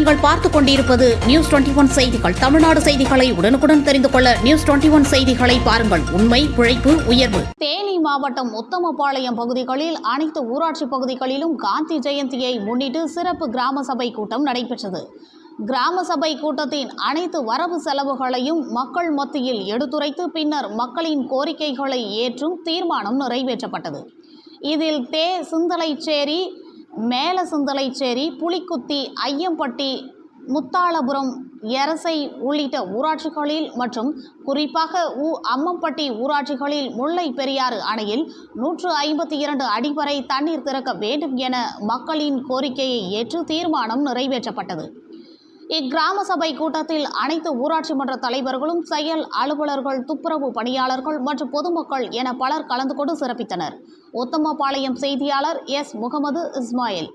நீங்கள் பார்த்துக் கொண்டிருப்பது நியூஸ் 21 செய்திகள். தமிழ்நாடு செய்திகளை உடனுக்குடன் தெரிந்து கொள்ள நியூஸ் 21 செய்திகளை பாருங்கள். உண்மை, உழைப்பு, உயர்வு. தேனி மாவட்டம் உத்தமபாளையம் பகுதிகளில் அனைத்து ஊராட்சி பகுதிகளிலும் காந்தி ஜெயந்தியை முன்னிட்டு சிறப்பு கிராம சபை கூட்டம் நடைபெற்றது. கிராம சபை கூட்டத்தின் அனைத்து வரவு செலவுகளையும் மக்கள் மத்தியில் எடுத்துரைத்து பின்னர் மக்களின் கோரிக்கைகளை ஏற்றும் தீர்மானம் நிறைவேற்றப்பட்டது. இதில் சிந்தலைச்சேரி, மேல சிந்தலைச்சேரி, புலிக்குத்தி, ஐயம்பட்டி, முத்தாளபுரம், எரசை உள்ளிட்ட ஊராட்சிகளில் மற்றும் குறிப்பாக அம்மம்பட்டி ஊராட்சிகளில் முல்லை பெரியாறு அணையில் 152 அடி வரை தண்ணீர் திறக்க வேண்டும் என மக்களின் கோரிக்கையை ஏற்று தீர்மானம் நிறைவேற்றப்பட்டது. இக்கிராம சபை கூட்டத்தில் அனைத்து ஊராட்சி மன்ற தலைவர்களும், செயல் அலுவலர்கள், துப்புரவு பணியாளர்கள் மற்றும் பொதுமக்கள் என பலர் கலந்து கொண்டு சிறப்பித்தனர். உத்தமபாளையம் செய்தியாளர் எஸ். முகமது இஸ்மாயில்.